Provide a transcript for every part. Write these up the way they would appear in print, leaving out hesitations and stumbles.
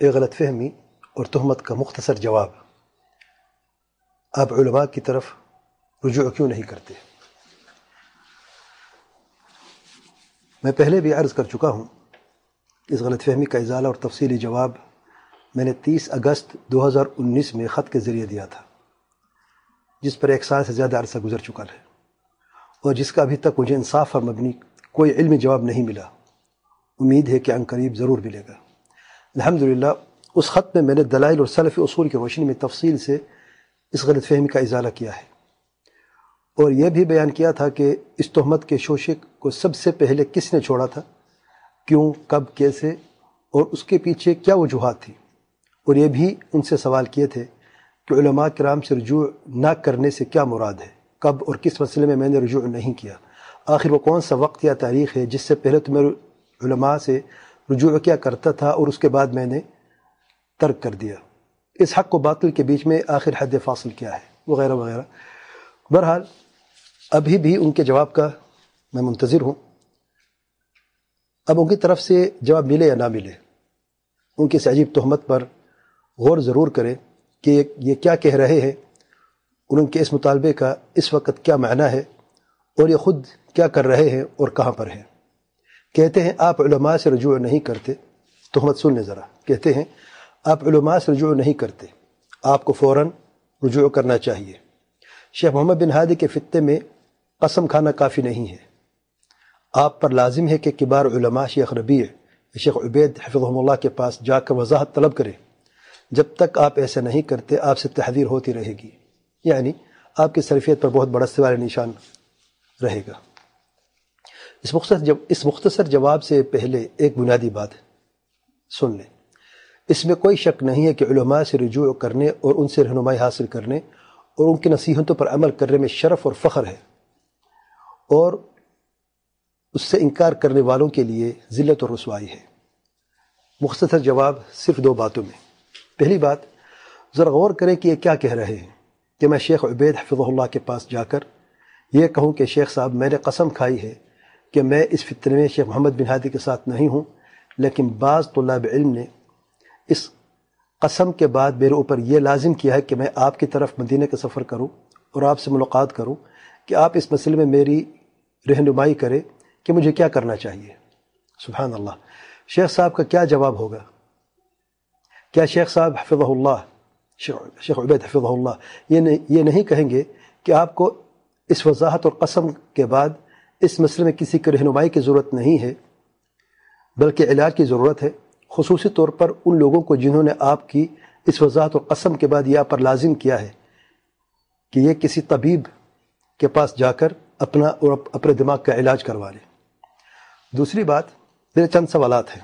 ایک غلط فہمی اور تہمت کا مختصر جواب۔ آپ علماء کی طرف رجوع کیوں نہیں کرتے؟ میں پہلے بھی عرض کر چکا ہوں، اس غلط فہمی کا ازالہ اور تفصیلی جواب میں نے 30 اگست 2019 میں خط کے ذریعے دیا تھا، جس پر 1 سال سے زیادہ عرصہ گزر چکا ہے اور جس کا ابھی تک مجھے انصاف پر مبنی کوئی علمی جواب نہیں ملا۔ امید ہے کہ عنقریب ضرور ملے گا۔ الحمدللہ اس خط میں نے دلائل اور سلفی اصول کی روشنی میں تفصیل سے اس غلط فہمی کا ازالہ کیا ہے، اور یہ بھی بیان کیا تھا کہ اس تہمت کے شوشے کو سب سے پہلے کس نے چھوڑا تھا، کیوں، کب، کیسے، اور اس کے پیچھے کیا وجوہات تھی، اور یہ بھی ان سے سوال کیے تھے کہ علماء کرام سے رجوع نہ کرنے سے کیا مراد ہے، کب اور کس مسئلے میں نے رجوع نہیں کیا، آخر وہ کون سا وقت یا تاریخ ہے جس سے پہلے تو میں علماء سے رجوع کیا کرتا تھا اور اس کے بعد میں نے ترک کر دیا، اس حق و باطل کے بیچ میں آخر حد فاصل کیا ہے، وغیرہ وغیرہ۔ بہرحال ابھی بھی ان کے جواب کا میں منتظر ہوں۔ اب ان کی طرف سے جواب ملے یا نہ ملے، ان کی اس عجیب تہمت پر غور ضرور کریں کہ یہ کیا کہہ رہے ہیں اور ان کے اس مطالبے کا اس وقت کیا معنی ہے، اور یہ خود کیا کر رہے ہیں اور کہاں پر ہیں۔ کہتے ہیں آپ علماء سے رجوع نہیں کرتے، تہمت سننے ذرا۔ کہتے ہیں آپ علماء سے رجوع نہیں کرتے، آپ کو فوراً رجوع کرنا چاہیے۔ شیخ محمد بن ہادی کے فتنے میں قسم کھانا کافی نہیں ہے، آپ پر لازم ہے کہ کبار علماء شیخ ربیع، شیخ عبید حفظہم اللہ کے پاس جا کر وضاحت طلب کریں۔ جب تک آپ ایسا نہیں کرتے آپ سے تحذیر ہوتی رہے گی، یعنی آپ کی صرفیت پر بہت بڑا سوال نشان رہے گا۔ اس مختصر جواب سے پہلے ایک بنیادی بات سن لیں۔ اس میں کوئی شک نہیں ہے کہ علماء سے رجوع کرنے اور ان سے رہنمائی حاصل کرنے اور ان کی نصیحتوں پر عمل کرنے میں شرف اور فخر ہے، اور اس سے انکار کرنے والوں کے لیے ذلت اور رسوائی ہے۔ مختصر جواب صرف 2 باتوں میں۔ پہلی بات، ذرا غور کریں کہ یہ کیا کہہ رہے ہیں کہ میں شیخ عبید حفظہ اللہ کے پاس جا کر یہ کہوں کہ شیخ صاحب میں نے قسم کھائی ہے کہ میں اس فتنے میں شیخ محمد بن ہادی کے ساتھ نہیں ہوں، لیکن بعض طلاب علم نے اس قسم کے بعد میرے اوپر یہ لازم کیا ہے کہ میں آپ کی طرف مدینہ کا سفر کروں اور آپ سے ملاقات کروں کہ آپ اس مسئلے میں میری رہنمائی کریں کہ مجھے کیا کرنا چاہیے۔ سبحان اللہ، شیخ صاحب کا کیا جواب ہوگا؟ کیا شیخ صاحب حفظہ اللہ، شیخ عبید حفظہ اللہ یہ نہیں کہیں گے کہ آپ کو اس وضاحت اور قسم کے بعد اس مسئلے میں کسی کی رہنمائی کی ضرورت نہیں ہے بلکہ علاج کی ضرورت ہے، خصوصی طور پر ان لوگوں کو جنہوں نے آپ کی اس وضاحت اور قسم کے بعد یہ آپ پر لازم کیا ہے کہ یہ کسی طبیب کے پاس جا کر اپنا اور اپنے دماغ کا علاج کروا لیں۔ دوسری بات، میرے چند سوالات ہیں۔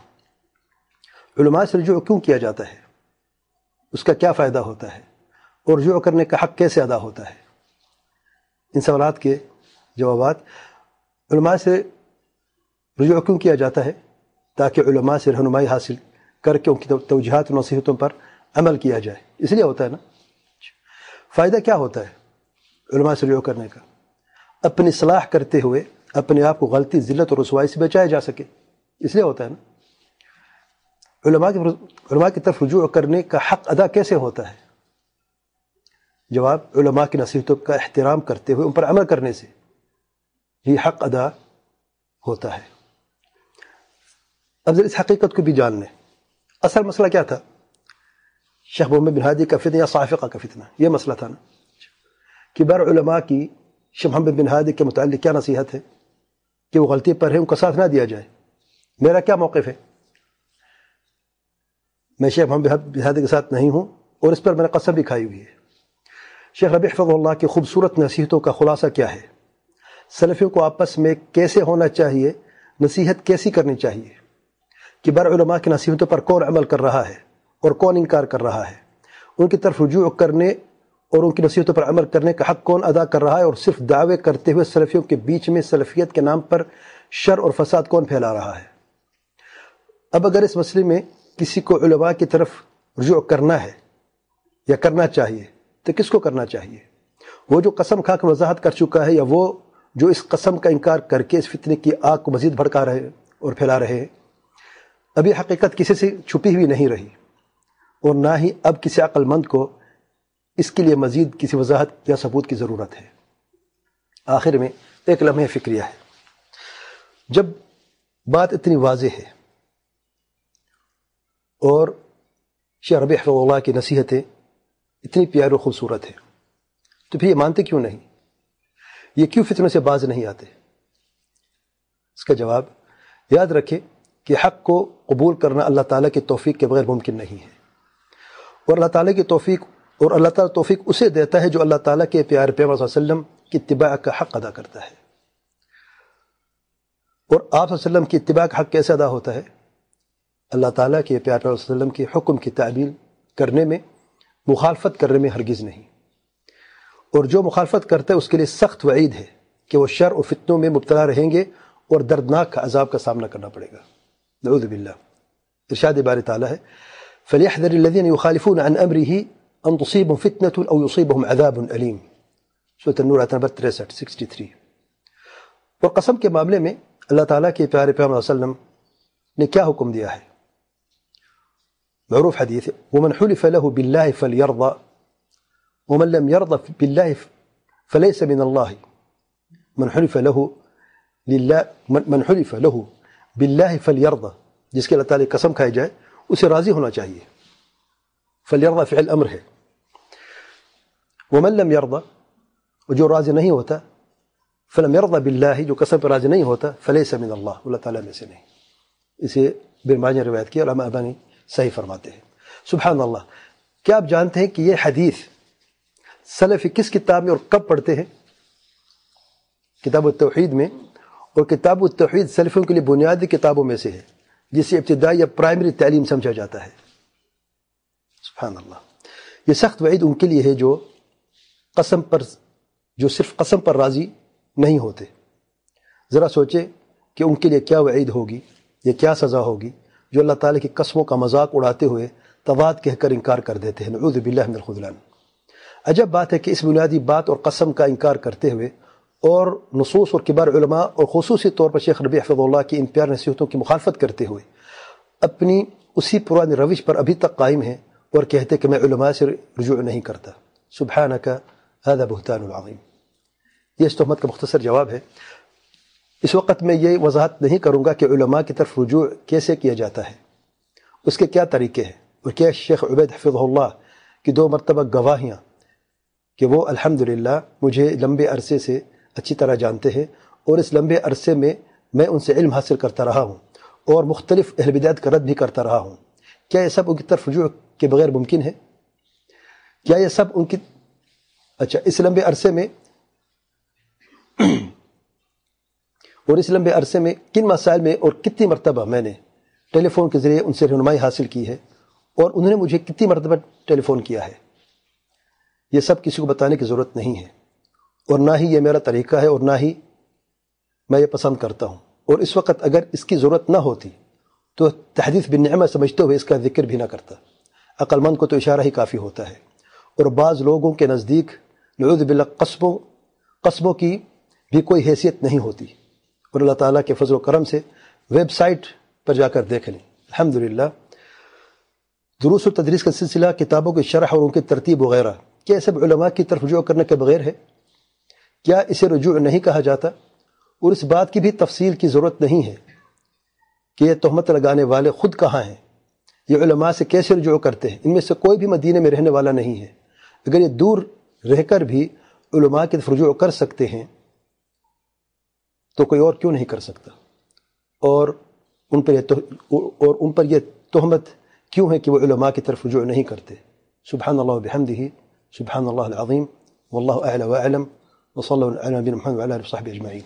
علماء سے رجوع کیوں کیا جاتا ہے؟ اس کا کیا فائدہ ہوتا ہے؟ اور رجوع کرنے کا حق کیسے ادا ہوتا ہے؟ ان سوالات کے جوابات، علماء سے رجوع کیوں کیا جاتا ہے؟ تاکہ علماء سے رہنمائی حاصل کر کے ان کی توجیہات و نصیحتوں پر عمل کیا جائے، اس لیے ہوتا ہے نا۔ فائدہ کیا ہوتا ہے علماء سے رجوع کرنے کا؟ اپنی اصلاح کرتے ہوئے اپنے آپ کو غلطی، ذلت اور رسوائی سے بچایا جا سکے، اس لیے ہوتا ہے نا۔ علماء کی طرف رجوع کرنے کا حق ادا کیسے ہوتا ہے؟ جواب، علماء کی نصیحتوں کا احترام کرتے ہوئے ان پر عمل کرنے سے یہ حق ادا ہوتا ہے۔ اب ذرا اس حقیقت کو بھی جان لیں، اصل مسئلہ کیا تھا؟ شیخ محمد بن ہادی کا فتنہ یا صاعقہ کا فتنہ، یہ مسئلہ تھا نا۔ کبار علماء کی شیخ محمد بن ہادی کے متعلق کیا نصیحت ہے کہ وہ غلطی پر ہے، ان کا ساتھ نہ دیا جائے۔ میرا کیا موقف ہے؟ میں شیخ محمد بن ہادی کے ساتھ نہیں ہوں اور اس پر میں نے قسم بھی کھائی ہوئی ہے۔ شیخ ربیع حفظہ اللہ کی خوبصورت نصیحتوں کا خلاصہ کیا ہے؟ سلفیوں کو آپس میں کیسے ہونا چاہیے، نصیحت کیسی کرنی چاہیے، کبار علماء کی نصیحتوں پر کون عمل کر رہا ہے اور کون انکار کر رہا ہے، ان کی طرف رجوع کرنے اور ان کی نصیحتوں پر عمل کرنے کا حق کون ادا کر رہا ہے، اور صرف دعوے کرتے ہوئے سلفیوں کے بیچ میں سلفیت کے نام پر شر اور فساد کون پھیلا رہا ہے۔ اب اگر اس مسئلے میں کسی کو علماء کی طرف رجوع کرنا ہے یا کرنا چاہیے تو کس کو کرنا چاہیے؟ وہ جو قسم کھا کر وضاحت کر چکا ہے، یا وہ جو اس قسم کا انکار کر کے اس فتنے کی آگ کو مزید بھڑکا رہے اور پھیلا رہے ہیں؟ ابھی حقیقت کسی سے چھپی ہوئی نہیں رہی، اور نہ ہی اب کسی عقل مند کو اس کے لیے مزید کسی وضاحت یا ثبوت کی ضرورت ہے۔ آخر میں ایک لمحہ فکریہ ہے۔ جب بات اتنی واضح ہے اور شیخ ربیع حفظہ اللہ کی نصیحتیں اتنی پیاری و خوبصورت ہیں، تو پھر یہ مانتے کیوں نہیں؟ یہ کیوں فتنوں سے باز نہیں آتے؟ اس کا جواب یاد رکھیں کہ حق کو قبول کرنا اللہ تعالیٰ کی توفیق کے بغیر ممکن نہیں ہے، اور اللہ تعالیٰ کی توفیق اسے دیتا ہے جو اللہ تعالیٰ کے پیارے پیغمبر صلی اللہ علیہ وسلم کی اتباع کا حق ادا کرتا ہے۔ اور آپ صلی اللہ علیہ وسلم کی اتباع کا حق کیسے ادا ہوتا ہے؟ اللہ تعالیٰ کے پیارے پیغمبر صلی اللہ علیہ وسلم کے حکم کی تعمیل کرنے میں، مخالفت کرنے میں ہرگز نہیں۔ اور جو مخالفت کرتا ہے اس کے لیے سخت وعید ہے کہ وہ شر اور فتنوں میں مبتلا رہیں گے اور دردناک عذاب کا سامنا کرنا پڑے گا، نعوذ باللہ۔ ارشاد باری تعالیٰ ہے فَلْيَحْذَرِ الَّذِينَ يُخَالِفُونَ عَنْ أَمْرِهِ أَنْ تُصِيبَهُمْ فِتْنَةٌ أَوْ يُصِيبَهُمْ عَذَابٌ أَلِيمٌ، سورۃ النور آیت نمبر 63۔ اور قسم کے معاملے میں اللہ تعالیٰ کے پیارے پیغمبر صلی اللہ علیہ وسلم نے کیا حکم دیا ہے؟ معروف حدیث ہے وَمَنْ حُلِفَ لَهُ بِاللَّهِ فَلْيَرْضَ وَمَنْ لَمْ يَرْضَ بِاللَّهِ فَلَيْسَ مِنَ اللَّهِ من حلف له باللہ فلیرضى، جس کے اللہ تعالیٰ قسم کھائی جائے اسے راضی ہونا چاہیے۔ فلیرضى فعل امر ہے۔ ومن لم يرضى، جو راضی نہیں ہوتا، فلم يرضى باللہ، جو قسم پر راضی نہیں ہوتا، فلیس من اللہ، اللہ تعالیٰ میں سے نہیں۔ اسے بالمعنی روایت کی علماء ابانی صحیح فرماتے ہیں۔ سبحان اللہ۔ کیا آپ جانتے ہیں کہ یہ حدیث سلف کس کتاب میں اور کب پڑھتے ہیں؟ کتاب التوحید میں، اور کتاب التوحید سلفیوں کے لیے بنیادی کتابوں میں سے ہے جسے ابتدائی یا پرائمری تعلیم سمجھا جاتا ہے۔ سبحان اللہ۔ یہ سخت وعید ان کے لیے ہے جو صرف قسم پر راضی نہیں ہوتے۔ ذرا سوچے کہ ان کے لیے کیا وعید ہوگی، یا کیا سزا ہوگی جو اللہ تعالیٰ کی قسموں کا مذاق اڑاتے ہوئے توات کہہ کر انکار کر دیتے ہیں، نعوذ باللہ من الخذلان۔ عجب بات ہے کہ اس بنیادی بات اور قسم کا انکار کرتے ہوئے اور نصوص اور کبار علماء اور خصوصی طور پر شیخ ربیع حفظہ اللہ کی ان پیار نصیحتوں کی مخالفت کرتے ہوئے اپنی اسی پرانی روش پر ابھی تک قائم ہیں اور کہتے کہ میں علماء سے رجوع نہیں کرتا۔ سبحانک ھذا بہتان عظیم۔ یہ اس تہمت کا مختصر جواب ہے۔ اس وقت میں یہ وضاحت نہیں کروں گا کہ علماء کی طرف رجوع کیسے کیا جاتا ہے، اس کے کیا طریقے ہیں، اور کیا شیخ عبید حفظہ اللہ کی 2 مرتبہ گواہیاں کہ وہ الحمدللہ مجھے لمبے عرصے سے اچھی طرح جانتے ہیں، اور اس لمبے عرصے میں میں ان سے علم حاصل کرتا رہا ہوں اور مختلف اہل بدعت کا رد بھی کرتا رہا ہوں، کیا یہ سب ان کی طرف رجوع کے بغیر ممکن ہے؟ کیا یہ سب ان کی اس لمبے عرصے میں کن مسائل میں اور کتنی مرتبہ میں نے ٹیلی فون کے ذریعے ان سے رہنمائی حاصل کی ہے، اور انہوں نے مجھے کتنی مرتبہ ٹیلی فون کیا ہے؟ یہ سب کسی کو بتانے کی ضرورت نہیں ہے، اور نہ ہی یہ میرا طریقہ ہے، اور نہ ہی میں یہ پسند کرتا ہوں۔ اور اس وقت اگر اس کی ضرورت نہ ہوتی تو تحدیث بالنعمہ سمجھتے ہوئے اس کا ذکر بھی نہ کرتا۔ عقل مند کو تو اشارہ ہی کافی ہوتا ہے، اور بعض لوگوں کے نزدیک نعوذ باللہ قسموں کی بھی کوئی حیثیت نہیں ہوتی، اور اللہ تعالیٰ کے فضل و کرم سے ویب سائٹ پر جا کر دیکھ لیں، الحمدللہ دروس و تدریس کا سلسلہ، کتابوں کی شرح اور ان کی ترتیب وغیرہ، کیا یہ سب علماء کی طرف رجوع کرنے کے بغیر ہے؟ کیا اسے رجوع نہیں کہا جاتا؟ اور اس بات کی بھی تفصیل کی ضرورت نہیں ہے کہ یہ تہمت لگانے والے خود کہاں ہیں، یہ علماء سے کیسے رجوع کرتے ہیں؟ ان میں سے کوئی بھی مدینے میں رہنے والا نہیں ہے۔ اگر یہ دور رہ کر بھی علماء کی طرف رجوع کر سکتے ہیں تو کوئی اور کیوں نہیں کر سکتا؟ اور ان پر یہ تہمت کیوں ہے کہ وہ علماء کی طرف رجوع نہیں کرتے؟ سبحان اللہ و بحمدہ، سبحان اللہ العظیم، واللہ اعلی و اعلم، وصلی اللہ علی نبینا محمد وعلی آلہ وصحبہ اجمعین۔